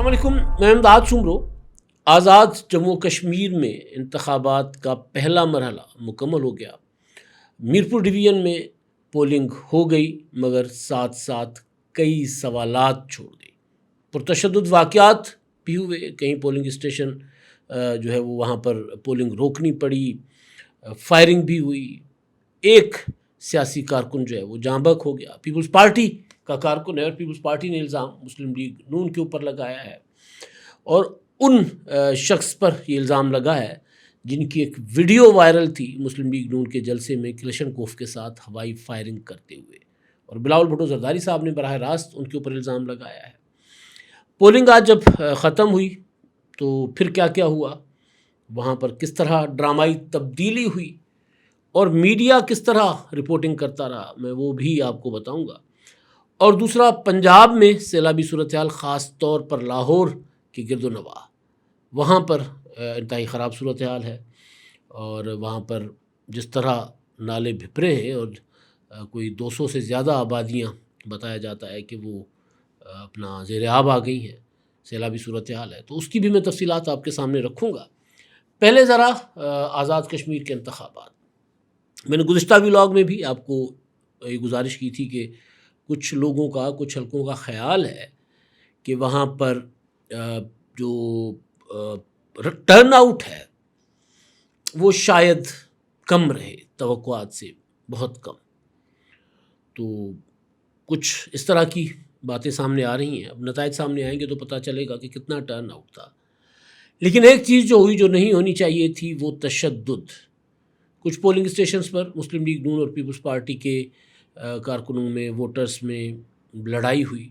علیکم، میں امداد سمرو۔ آزاد جموں کشمیر میں انتخابات کا پہلا مرحلہ مکمل ہو گیا۔ میرپور ڈویژن میں پولنگ ہو گئی، مگر ساتھ ساتھ کئی سوالات چھوڑ گئی۔ پرتشدد واقعات بھی ہوئے، کہیں پولنگ اسٹیشن جو ہے وہ وہاں پر پولنگ روکنی پڑی، فائرنگ بھی ہوئی۔ ایک سیاسی کارکن جو ہے وہ جاں بحق ہو گیا۔ پیپلز پارٹی کا کارکن ہے اور پیپلز پارٹی نے الزام مسلم لیگ نون کے اوپر لگایا ہے، اور ان شخص پر یہ الزام لگا ہے جن کی ایک ویڈیو وائرل تھی مسلم لیگ نون کے جلسے میں کلشنکوف کے ساتھ ہوائی فائرنگ کرتے ہوئے، اور بلاول بھٹو زرداری صاحب نے براہ راست ان کے اوپر الزام لگایا ہے۔ پولنگ آج جب ختم ہوئی تو پھر کیا کیا ہوا، وہاں پر کس طرح ڈرامائی تبدیلی ہوئی اور میڈیا کس طرح رپورٹنگ کرتا رہا، میں وہ بھی آپ کو بتاؤں گا۔ اور دوسرا، پنجاب میں سیلابی صورتحال، خاص طور پر لاہور کی گرد و نواح، وہاں پر انتہائی خراب صورتحال ہے، اور وہاں پر جس طرح نالے بھپرے ہیں اور کوئی 200 سے زیادہ آبادیاں بتایا جاتا ہے کہ وہ اپنا زیر آب آ گئی ہیں، سیلابی صورتحال ہے، تو اس کی بھی میں تفصیلات آپ کے سامنے رکھوں گا۔ پہلے ذرا آزاد کشمیر کے انتخابات، میں نے گزشتہ ولاگ میں بھی آپ کو یہ گزارش کی تھی کہ کچھ لوگوں کا، کچھ حلقوں کا خیال ہے کہ وہاں پر جو ٹرن آؤٹ ہے وہ شاید کم رہے، توقعات سے بہت کم۔ تو کچھ اس طرح کی باتیں سامنے آ رہی ہیں، اب نتائج سامنے آئیں گے تو پتہ چلے گا کہ کتنا ٹرن آؤٹ تھا۔ لیکن ایک چیز جو ہوئی، جو نہیں ہونی چاہیے تھی، وہ تشدد۔ کچھ پولنگ اسٹیشنز پر مسلم لیگ نون اور پیپلز پارٹی کے کارکنوں میں، ووٹرز میں لڑائی ہوئی،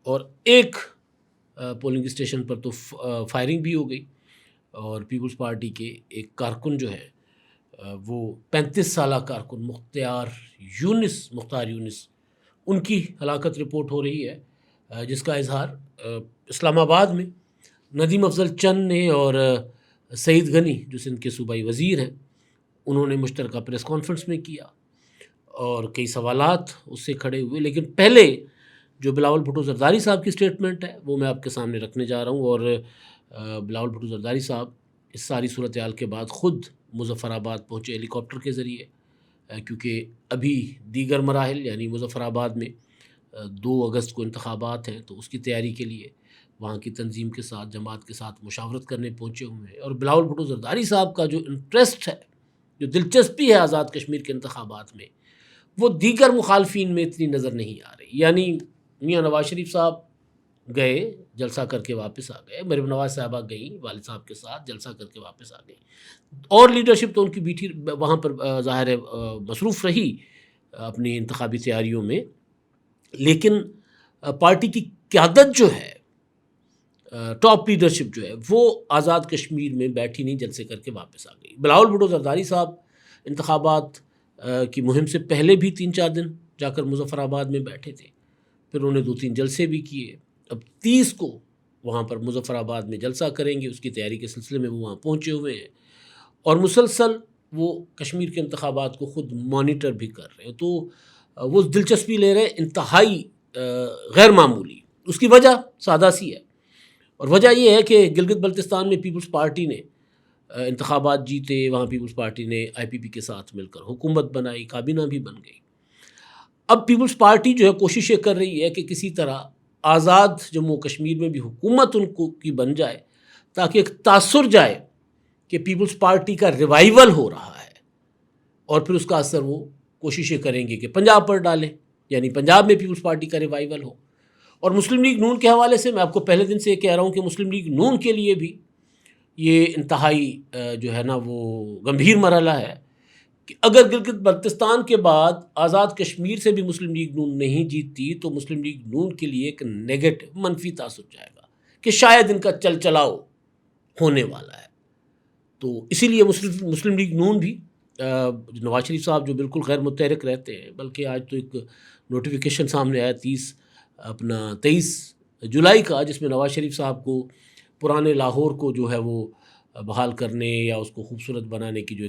اور ایک پولنگ اسٹیشن پر تو فائرنگ بھی ہو گئی، اور پیپلز پارٹی کے ایک کارکن جو ہے وہ 35 سالہ کارکن مختار یونس، ان کی ہلاکت رپورٹ ہو رہی ہے، جس کا اظہار اسلام آباد میں ندیم افضل چند نے اور سعید غنی جو سندھ کے صوبائی وزیر ہیں، انہوں نے مشترکہ پریس کانفرنس میں کیا، اور کئی سوالات اس سے کھڑے ہوئے۔ لیکن پہلے جو بلاول بھٹو زرداری صاحب کی اسٹیٹمنٹ ہے وہ میں آپ کے سامنے رکھنے جا رہا ہوں، اور بلاول بھٹو زرداری صاحب اس ساری صورتحال کے بعد خود مظفر آباد پہنچے ہیلی کاپٹر کے ذریعے، کیونکہ ابھی دیگر مراحل، یعنی مظفر آباد میں 2 اگست کو انتخابات ہیں، تو اس کی تیاری کے لیے وہاں کی تنظیم کے ساتھ، جماعت کے ساتھ مشاورت کرنے پہنچے ہوئے ہیں۔ اور بلاول بھٹو زرداری صاحب کا جو انٹرسٹ ہے، جو دلچسپی ہے آزاد کشمیر کے انتخابات میں، وہ دیگر مخالفین میں اتنی نظر نہیں آ رہی۔ یعنی میاں نواز شریف صاحب گئے، جلسہ کر کے واپس آ گئے، مریم نواز صاحبہ گئیں والد صاحب کے ساتھ، جلسہ کر کے واپس آ گئیں، اور لیڈرشپ تو ان کی بیٹھی وہاں پر ظاہر ہے مصروف رہی اپنی انتخابی تیاریوں میں، لیکن پارٹی کی قیادت جو ہے، ٹاپ لیڈرشپ جو ہے، وہ آزاد کشمیر میں بیٹھی نہیں، جلسے کر کے واپس آ گئی۔ بلاول بھٹو زرداری صاحب انتخابات کی مہم سے پہلے بھی 3-4 دن جا کر مظفر آباد میں بیٹھے تھے، پھر انہوں نے 2-3 جلسے بھی کیے، اب 30 کو وہاں پر مظفر آباد میں جلسہ کریں گے، اس کی تیاری کے سلسلے میں وہ وہاں پہنچے ہوئے ہیں، اور مسلسل وہ کشمیر کے انتخابات کو خود مانیٹر بھی کر رہے ہیں، تو وہ دلچسپی لے رہے ہیں انتہائی غیر معمولی۔ اس کی وجہ سادہ سی ہے، اور وجہ یہ ہے کہ گلگت بلتستان میں پیپلز پارٹی نے انتخابات جیتے، وہاں پیپلز پارٹی نے آئی پی پی کے ساتھ مل کر حکومت بنائی، کابینہ بھی بن گئی۔ اب پیپلز پارٹی جو ہے کوشش یہ کر رہی ہے کہ کسی طرح آزاد جموں کشمیر میں بھی حکومت ان کو کی بن جائے، تاکہ ایک تاثر جائے کہ پیپلز پارٹی کا ریوائیول ہو رہا ہے، اور پھر اس کا اثر وہ کوششیں کریں گے کہ پنجاب پر ڈالیں، یعنی پنجاب میں پیپلز پارٹی کا ریوائیول ہو۔ اور مسلم لیگ نون کے حوالے سے میں آپ کو پہلے دن سے یہ کہہ رہا ہوں کہ مسلم لیگ نون کے لیے بھی یہ انتہائی جو ہے نا وہ گمبھیر مرحلہ ہے کہ اگر گلگت بلتستان کے بعد آزاد کشمیر سے بھی مسلم لیگ نون نہیں جیتتی، تو مسلم لیگ نون کے لیے ایک نیگیٹو، منفی تاثر جائے گا کہ شاید ان کا چل چلاؤ ہونے والا ہے۔ تو اسی لیے مسلم لیگ نون بھی، نواز شریف صاحب جو بالکل غیر متحرک رہتے ہیں، بلکہ آج تو ایک نوٹیفیکیشن سامنے آیا 23 جولائی کا، جس میں نواز شریف صاحب کو پرانے لاہور کو جو ہے وہ بحال کرنے یا اس کو خوبصورت بنانے کی جو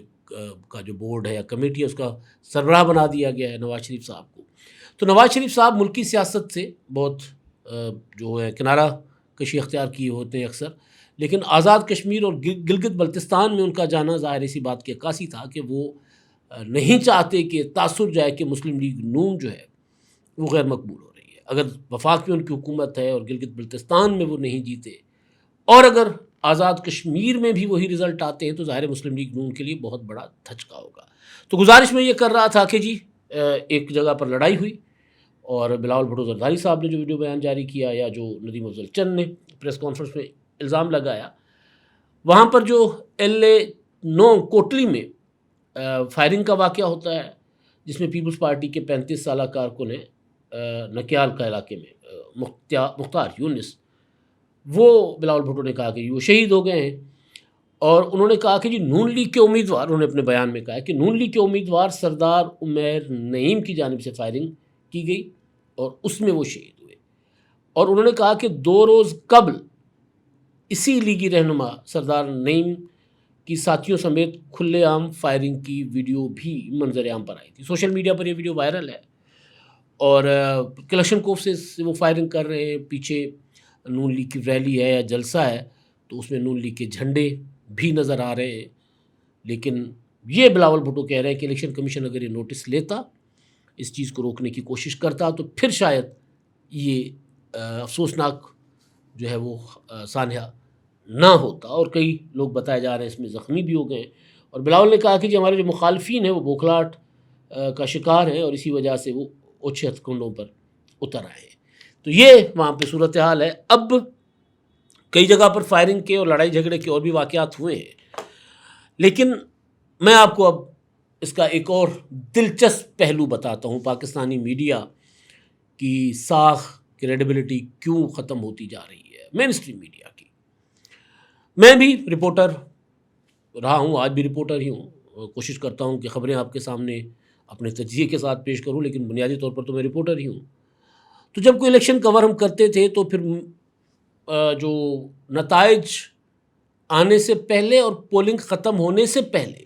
بورڈ ہے یا کمیٹی ہے، اس کا سربراہ بنا دیا گیا ہے نواز شریف صاحب کو۔ تو نواز شریف صاحب ملکی سیاست سے بہت جو ہے کنارہ کشی اختیار کیے ہوتے ہیں اکثر، لیکن آزاد کشمیر اور گلگت بلتستان میں ان کا جانا ظاہر اسی بات کی عکاسی تھا کہ وہ نہیں چاہتے کہ تاثر جائے کہ مسلم لیگ نون جو ہے وہ غیر مقبول ہو رہی ہے۔ اگر وفاق میں ان کی حکومت ہے اور گلگت بلتستان میں وہ نہیں جیتے، اور اگر آزاد کشمیر میں بھی وہی رزلٹ آتے ہیں، تو ظاہر مسلم لیگ نون کے لیے بہت بڑا دھچکا ہوگا۔ تو گزارش میں یہ کر رہا تھا کہ جی ایک جگہ پر لڑائی ہوئی، اور بلاول بھٹو زرداری صاحب نے جو ویڈیو بیان جاری کیا، یا جو ندیم افضل چند نے پریس کانفرنس میں الزام لگایا، وہاں پر جو LA-9 کوٹلی میں فائرنگ کا واقعہ ہوتا ہے، جس میں پیپلز پارٹی کے 35 سالہ کارکن ہیں نکیال کا علاقے میں مختار یونس، وہ بلاول بھٹو نے کہا کہ وہ شہید ہو گئے ہیں، اور انہوں نے کہا کہ جی نون لیگ کے امیدوار، انہوں نے اپنے بیان میں کہا کہ نون لیگ کے امیدوار سردار عمیر نعیم کی جانب سے فائرنگ کی گئی اور اس میں وہ شہید ہوئے، اور انہوں نے کہا کہ 2 روز قبل اسی لیگی رہنما سردار نعیم کی ساتھیوں سمیت کھلے عام فائرنگ کی ویڈیو بھی منظر عام پر آئی تھی۔ سوشل میڈیا پر یہ ویڈیو وائرل ہے، اور کلیکشن کوف سے وہ فائرنگ کر رہے ہیں، پیچھے نون لیگ کی ریلی ہے یا جلسہ ہے، تو اس میں نون لیگ کے جھنڈے بھی نظر آ رہے ہیں۔ لیکن یہ بلاول بھٹو کہہ رہے ہیں کہ الیکشن کمیشن اگر یہ نوٹس لیتا، اس چیز کو روکنے کی کوشش کرتا، تو پھر شاید یہ افسوسناک جو ہے وہ سانحہ نہ ہوتا، اور کئی لوگ بتائے جا رہے ہیں اس میں زخمی بھی ہو گئے ہیں۔ اور بلاول نے کہا کہ جی ہمارے جو مخالفین ہیں وہ بوکھلاہٹ کا شکار ہیں، اور اسی وجہ سے وہ اوچھے ہتھ کنڈوں پر اتر آئے ہیں۔ تو یہ وہاں پہ صورتحال ہے۔ اب کئی جگہ پر فائرنگ کے اور لڑائی جھگڑے کے اور بھی واقعات ہوئے ہیں، لیکن میں آپ کو اب اس کا ایک اور دلچسپ پہلو بتاتا ہوں۔ پاکستانی میڈیا کی ساکھ، کریڈیبلٹی کیوں ختم ہوتی جا رہی ہے، مین اسٹریم میڈیا کی۔ میں بھی رپورٹر رہا ہوں، آج بھی رپورٹر ہی ہوں، کوشش کرتا ہوں کہ خبریں آپ کے سامنے اپنے تجزیے کے ساتھ پیش کروں، لیکن بنیادی طور پر تو میں رپورٹر ہی ہوں۔ تو جب کوئی الیکشن کور ہم کرتے تھے تو پھر جو نتائج آنے سے پہلے اور پولنگ ختم ہونے سے پہلے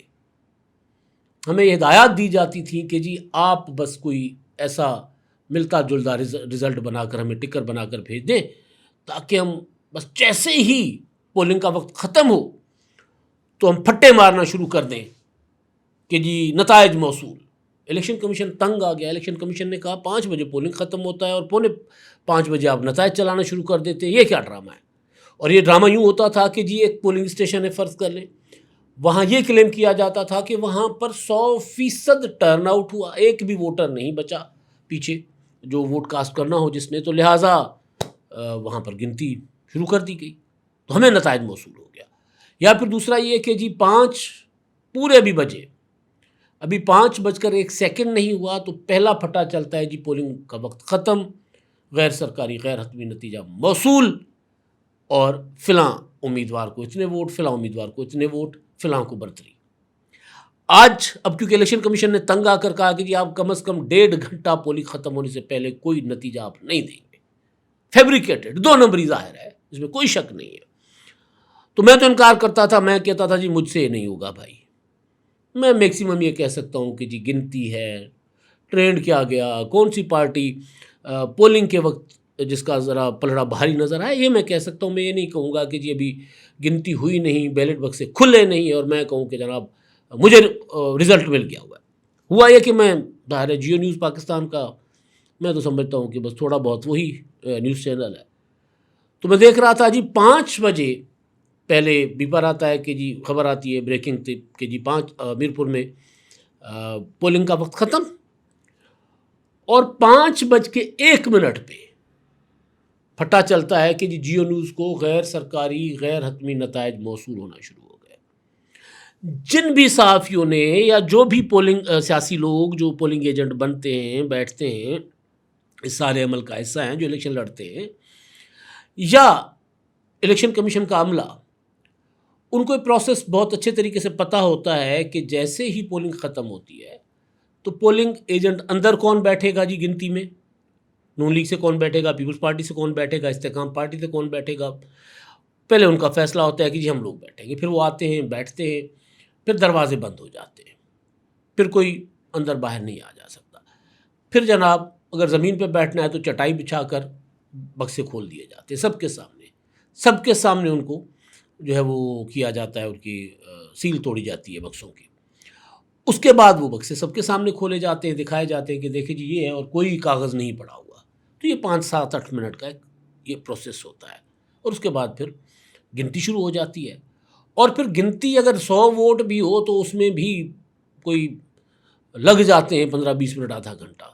ہمیں یہ ہدایات دی جاتی تھیں کہ جی آپ بس کوئی ایسا ملتا جلتا رزلٹ بنا کر ہمیں ٹکر بنا کر بھیج دیں، تاکہ ہم بس جیسے ہی پولنگ کا وقت ختم ہو تو ہم پھٹے مارنا شروع کر دیں کہ جی نتائج موصول۔ الیکشن کمیشن تنگ آ گیا۔ الیکشن کمیشن نے کہا 5 بجے پولنگ ختم ہوتا ہے اور 4:45 بجے آپ نتائج چلانا شروع کر دیتے ہیں، یہ کیا ڈرامہ ہے؟ اور یہ ڈرامہ یوں ہوتا تھا کہ جی ایک پولنگ اسٹیشن ہے، فرض کر لیں، وہاں یہ کلیم کیا جاتا تھا کہ وہاں پر 100% ٹرن آؤٹ ہوا، ایک بھی ووٹر نہیں بچا پیچھے جو ووٹ کاسٹ کرنا ہو جس نے، تو لہٰذا وہاں پر گنتی شروع کر دی گئی، تو ہمیں نتائج موصول ہو گیا۔ یا پھر دوسرا یہ کہ جی 5 پورے بھی بجے، ابھی 5:01 نہیں ہوا تو پہلا پھٹا چلتا ہے جی پولنگ کا وقت ختم، غیر سرکاری غیر حتمی نتیجہ موصول، اور فلاں امیدوار کو اتنے ووٹ، فلاں امیدوار کو اتنے ووٹ، فلاں کو برتری۔ آج اب کیونکہ الیکشن کمیشن نے تنگ آ کر کہا کہ جی آپ کم از کم 1.5 گھنٹہ پولنگ ختم ہونے سے پہلے کوئی نتیجہ آپ نہیں دیں گے، فیبریکیٹڈ 2 نمبری ظاہر ہے، اس میں کوئی شک نہیں ہے۔ تو میں تو انکار کرتا تھا، میں کہتا تھا جی مجھ سے یہ نہیں ہوگا بھائی، میں میکسیمم یہ کہہ سکتا ہوں کہ جی گنتی ہے، ٹرینڈ کیا گیا، کون سی پارٹی پولنگ کے وقت جس کا ذرا پلڑا بھاری نظر آئے، یہ میں کہہ سکتا ہوں۔ میں یہ نہیں کہوں گا کہ جی ابھی گنتی ہوئی نہیں، بیلٹ بکسے کھلے نہیں، اور میں کہوں کہ جناب مجھے رزلٹ مل گیا ہوا یہ کہ میں ظاہر ہے جیو نیوز پاکستان کا میں تو سمجھتا ہوں کہ بس تھوڑا بہت وہی نیوز چینل ہے، تو میں دیکھ رہا تھا جی 5 بجے پہلے بیپر آتا ہے کہ جی خبر آتی ہے بریکنگ کہ جی میرپور میں پولنگ کا وقت ختم، اور 5:01 پہ پھٹا چلتا ہے کہ جی جیو نیوز کو غیر سرکاری غیر حتمی نتائج موصول ہونا شروع ہو گئے۔ جن بھی صحافیوں نے یا جو بھی سیاسی لوگ جو پولنگ ایجنٹ بنتے ہیں، بیٹھتے ہیں، اس سارے عمل کا حصہ ہیں، جو الیکشن لڑتے ہیں، یا الیکشن کمیشن کا عملہ، ان کو یہ پروسیس بہت اچھے طریقے سے پتہ ہوتا ہے کہ جیسے ہی پولنگ ختم ہوتی ہے تو پولنگ ایجنٹ اندر کون بیٹھے گا جی گنتی میں، نون لیگ سے کون بیٹھے گا، پیپلز پارٹی سے کون بیٹھے گا، استحکام پارٹی سے کون بیٹھے گا، پہلے ان کا فیصلہ ہوتا ہے کہ جی ہم لوگ بیٹھیں گے، پھر وہ آتے ہیں، بیٹھتے ہیں، پھر دروازے بند ہو جاتے ہیں، پھر کوئی اندر باہر نہیں آ جا سکتا، پھر جناب اگر زمین پہ بیٹھنا ہے تو چٹائی بچھا کر بکسے کھول دیے جاتے ہیں سب کے سامنے، سب کے سامنے ان کو جو ہے وہ کیا جاتا ہے، ان کی سیل توڑی جاتی ہے بکسوں کی. اس کے بعد وہ بکسے سب کے سامنے کھولے جاتے ہیں، دکھائے جاتے ہیں کہ دیکھیں جی یہ ہے، اور کوئی کاغذ نہیں پڑا ہوا. تو یہ 5-7-8 منٹ کا ایک یہ پروسیس ہوتا ہے. اور اس کے بعد پھر گنتی شروع ہو جاتی ہے. اور پھر گنتی اگر 100 ووٹ بھی ہو تو اس میں بھی کوئی لگ جاتے ہیں 15-20 منٹ، آدھا گھنٹہ.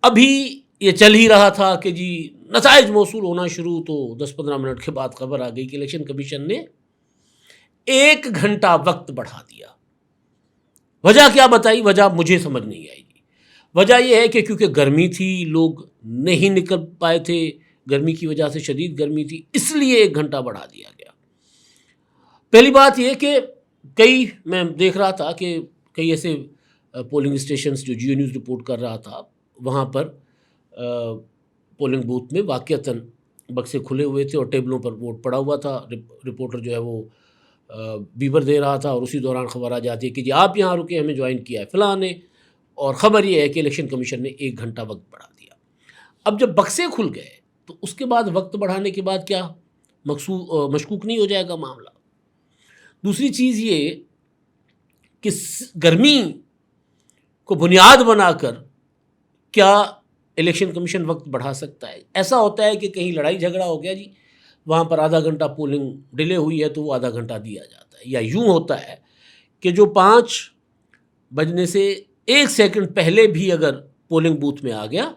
ابھی یہ چل ہی رہا تھا کہ جی نتائج موصول ہونا شروع، تو 10-15 منٹ کے بعد خبر آ گئی کہ الیکشن کمیشن نے 1 گھنٹہ وقت بڑھا دیا. وجہ کیا بتائی؟ وجہ مجھے سمجھ نہیں آئی. وجہ یہ ہے کہ کیونکہ گرمی تھی، لوگ نہیں نکل پائے تھے، گرمی کی وجہ سے شدید گرمی تھی، اس لیے 1 گھنٹہ بڑھا دیا گیا. پہلی بات یہ کہ میں دیکھ رہا تھا کہ کئی ایسے پولنگ اسٹیشنز جو جیو نیوز رپورٹ کر رہا تھا، وہاں پر پولنگ بوتھ میں واقعتاً بکسے کھلے ہوئے تھے اور ٹیبلوں پر ووٹ پڑا ہوا تھا. رپورٹر جو ہے وہ بیبر دے رہا تھا، اور اسی دوران خبر آ جاتی ہے کہ جی آپ یہاں رکے، ہمیں جوائن کیا ہے فلاں نے. اور خبر یہ ہے کہ الیکشن کمیشن نے 1 گھنٹہ وقت بڑھا دیا. اب جب بکسے کھل گئے تو اس کے بعد وقت بڑھانے کے بعد کیا مشکوک نہیں ہو جائے گا معاملہ؟ دوسری چیز یہ کہ گرمی کو بنیاد بنا کر کیا الیکشن کمیشن وقت بڑھا سکتا ہے؟ ایسا ہوتا ہے کہ کہیں لڑائی جھگڑا ہو گیا جی، وہاں پر آدھا گھنٹہ پولنگ ڈیلے ہوئی ہے تو وہ آدھا گھنٹہ دیا جاتا ہے. یا یوں ہوتا ہے کہ جو 5 بجنے سے 1 سیکنڈ پہلے بھی اگر پولنگ بوتھ میں آ گیا،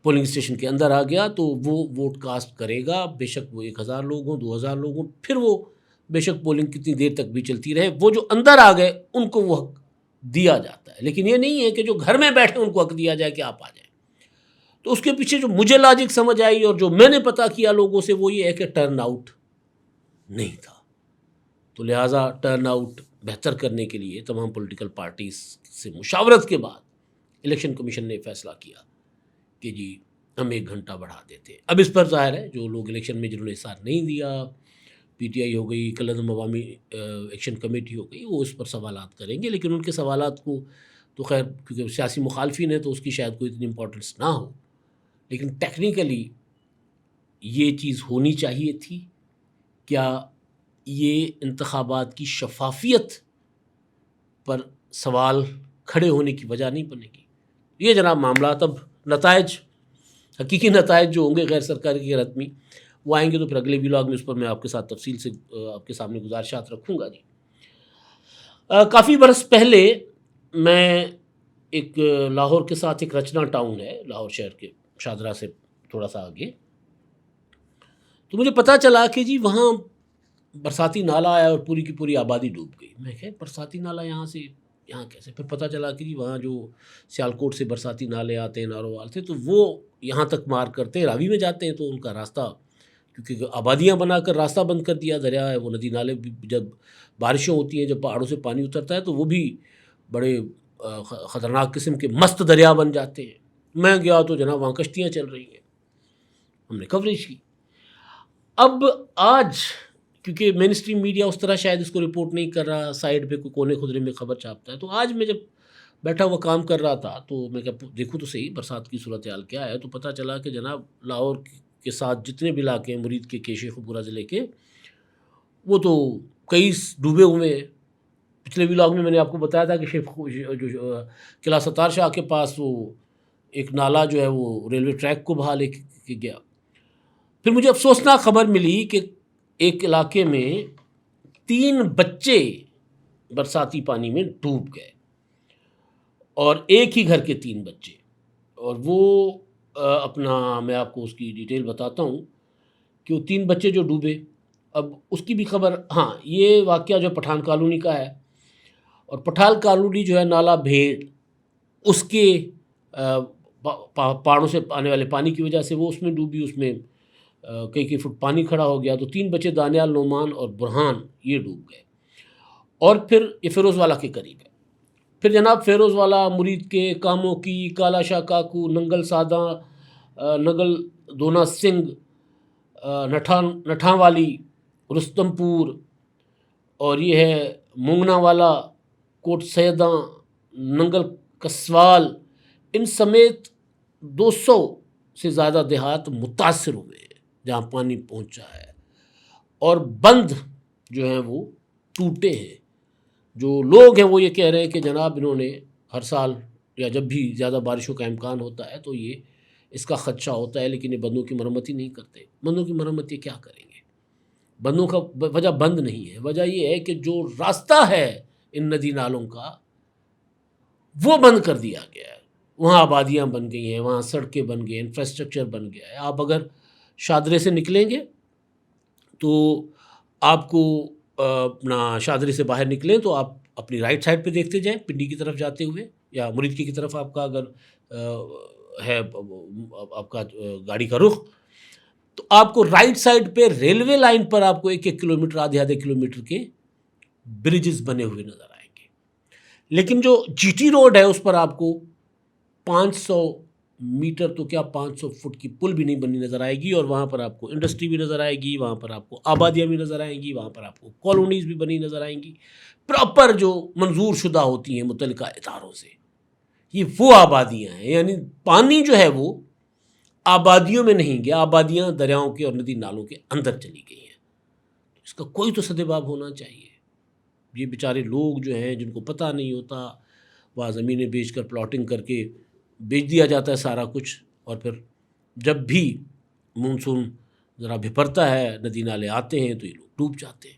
پولنگ اسٹیشن کے اندر آ گیا، تو وہ ووٹ کاسٹ کرے گا. بے شک وہ 1000 لوگ ہوں، 2000 لوگ ہوں، پھر وہ بے شک پولنگ کتنی دیر تک بھی چلتی رہے، وہ جو اندر آ گئے ان کو وہ حق دیا جاتا ہے. لیکن یہ نہیں ہے کہ جو گھر میں بیٹھے ان کو حق دیا جائے کہ آپ آ جائیں. تو اس کے پیچھے جو مجھے لاجک سمجھ آئی اور جو میں نے پتہ کیا لوگوں سے، وہ یہ ہے کہ ٹرن آؤٹ نہیں تھا. تو لہٰذا ٹرن آؤٹ بہتر کرنے کے لیے تمام پولیٹیکل پارٹیز سے مشاورت کے بعد الیکشن کمیشن نے فیصلہ کیا کہ جی ہم 1 گھنٹہ بڑھا دیتے. اب اس پر ظاہر ہے جو لوگ الیکشن میں جنہوں نے ساتھ نہیں دیا، پی ٹی آئی ہو گئی، کلعدم عوامی ایکشن کمیٹی ہو گئی، وہ اس پر سوالات کریں گے. لیکن ان کے سوالات کو تو خیر کیونکہ سیاسی مخالفین ہیں تو اس کی شاید کوئی اتنی امپورٹنس نہ ہو. لیکن ٹیکنیکلی یہ چیز ہونی چاہیے تھی. کیا یہ انتخابات کی شفافیت پر سوال کھڑے ہونے کی وجہ نہیں بنے گی؟ یہ جناب معاملات اب نتائج، حقیقی نتائج جو ہوں گے غیر سرکاری کی حتمی، وہ آئیں گے تو پھر اگلے ولاگ میں اس پر میں آپ کے ساتھ تفصیل سے آپ کے سامنے گزارشات رکھوں گا. جی کافی برس پہلے میں ایک لاہور کے ساتھ ایک رچنا ٹاؤن ہے لاہور شہر کے شاہدرہ سے تھوڑا سا آگے، تو مجھے پتہ چلا کہ جی وہاں برساتی نالا آیا اور پوری کی پوری آبادی ڈوب گئی. میں کہ برساتی نالا یہاں کیسے؟ پھر پتہ چلا کہ جی وہاں جو سیالکوٹ سے برساتی نالے آتے ہیں، ناروال سے، تو وہ یہاں تک مار کرتے ہیں، راوی میں جاتے ہیں. تو ان کا راستہ، کیونکہ آبادیاں بنا کر راستہ بند کر دیا، دریا ہے وہ، ندی نالے بھی جب بارشیں ہوتی ہیں، جب پہاڑوں سے پانی اترتا ہے تو وہ بھی بڑے خطرناک قسم کے مست دریا بن جاتے ہیں. میں گیا تو جناب وہاں کشتیاں چل رہی ہیں، ہم نے کوریج کی. اب آج کیونکہ مین اسٹریم میڈیا اس طرح شاید اس کو رپورٹ نہیں کر رہا، سائڈ پہ کوئی کونے خدرے میں خبر چھاپتا ہے، تو آج میں جب بیٹھا ہوا کام کر رہا تھا تو میں دیکھوں تو صحیح برسات کی صورتحال کیا ہے. تو پتہ چلا کہ جناب لاہور کے ساتھ جتنے بھی علاقے ہیں مرید کے شیخ پورہ ضلع کے، وہ تو کئی ڈوبے ہوئے ہیں. پچھلے ولاگ میں نے آپ کو بتایا تھا کہ جو قلعہ ستار شاہ کے پاس وہ ایک نالا جو ہے وہ ریلوے ٹریک کو بہا لے کے گیا. پھر مجھے افسوسناک خبر ملی کہ ایک علاقے میں 3 بچے برساتی پانی میں ڈوب گئے، اور ایک ہی گھر کے 3 بچے. اور وہ اپنا میں آپ کو اس کی ڈیٹیل بتاتا ہوں کہ وہ 3 بچے جو ڈوبے، اب اس کی بھی خبر، ہاں یہ واقعہ جو پٹھان کالونی کا ہے، اور پٹھان کالونی جو ہے نالا بھیڑ، اس کے پہاڑوں سے آنے والے پانی کی وجہ سے وہ اس میں ڈوبی، اس میں کئی فٹ پانی کھڑا ہو گیا. تو 3 بچے دانیال، نعمان اور برہان یہ ڈوب گئے. اور پھر یہ فیروز والا کے قریب ہے. پھر جناب فیروز والا، مرید کے، کاموں کی، کالا شاہ کاکو، ننگل ساداں، نگل دونا سنگھ، نٹھاں والی، رستم پور، اور یہ ہے مونگنا والا، کوٹ سیداں، ننگل کسوال، ان سمیت 200 سے زیادہ دیہات متاثر ہوئے ہیں. جہاں پانی پہنچا ہے، اور بند جو ہیں وہ ٹوٹے ہیں. جو لوگ ہیں وہ یہ کہہ رہے ہیں کہ جناب انہوں نے ہر سال یا جب بھی زیادہ بارشوں کا امکان ہوتا ہے تو یہ اس کا خدشہ ہوتا ہے، لیکن یہ بندوں کی مرمت ہی نہیں کرتے. بندوں کی مرمت یہ کیا کریں گے؟ بندوں کا وجہ بند نہیں ہے، وجہ یہ ہے کہ جو راستہ ہے ان ندی نالوں کا وہ بند کر دیا گیا ہے. وہاں آبادیاں بن گئی ہیں، وہاں سڑکیں بن گئی ہیں، انفراسٹرکچر بن گیا ہے. آپ اگر شادرے سے نکلیں گے تو آپ کو اپنا شادرے سے باہر نکلیں تو آپ اپنی رائٹ سائڈ پہ دیکھتے جائیں، پنڈی کی طرف جاتے ہوئے یا مرید کی طرف آپ کا اگر ہے آپ کا گاڑی کا رخ، تو آپ کو رائٹ سائڈ پہ ریلوے لائن پر آپ کو 1-1 کلومیٹر آدھے کلومیٹر کے برجز بنے ہوئے نظر آئیں گے. لیکن جو جی ٹی روڈ ہے اس پر آپ کو 500 میٹر تو کیا 500 فٹ کی پل بھی نہیں بنی نظر آئے گی، اور وہاں پر آپ کو انڈسٹری بھی نظر آئے گی، وہاں پر آپ کو آبادیاں بھی نظر آئیں گی، وہاں پر آپ کو کالونیز بھی بنی نظر آئیں گی پراپر جو منظور شدہ ہوتی ہیں متعلقہ اداروں سے. یہ وہ آبادیاں ہیں، یعنی پانی جو ہے وہ آبادیوں میں نہیں گیا، آبادیاں دریاؤں کے اور ندی نالوں کے اندر چلی گئی ہیں. اس کا کوئی تو سدباب ہونا چاہیے. یہ بیچارے لوگ جو ہیں جن کو پتہ نہیں ہوتا، وہاں زمینیں بیچ کر پلاٹنگ کر کے بیچ دیا جاتا ہے سارا کچھ، اور پھر جب بھی مونسون ذرا بھپرتا ہے ندی نالے آتے ہیں تو یہ لوگ ڈوب جاتے ہیں.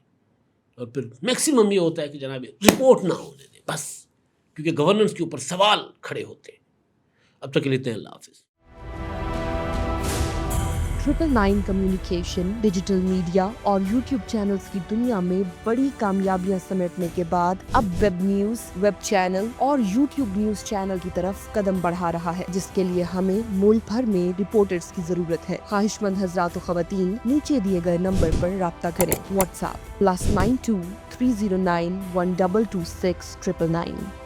اور پھر میکسیمم یہ ہوتا ہے کہ جناب رپورٹ نہ ہونے دیں بس، کیونکہ گورننس کے اوپر سوال کھڑے ہوتے ہیں. اب تک کے لیے اللہ حافظ. 999 کمیونیکیشن، ڈیجیٹل میڈیا اور یوٹیوب چینلز کی دنیا میں بڑی کامیابیاں سمیٹنے کے بعد اب ویب نیوز، ویب چینل اور یوٹیوب نیوز چینل کی طرف قدم بڑھا رہا ہے، جس کے لیے ہمیں ملک بھر میں رپورٹرز کی ضرورت ہے. خواہش مند حضرات و خواتین نیچے دیے گئے نمبر پر رابطہ کریں. What's app +92 309 1226 999.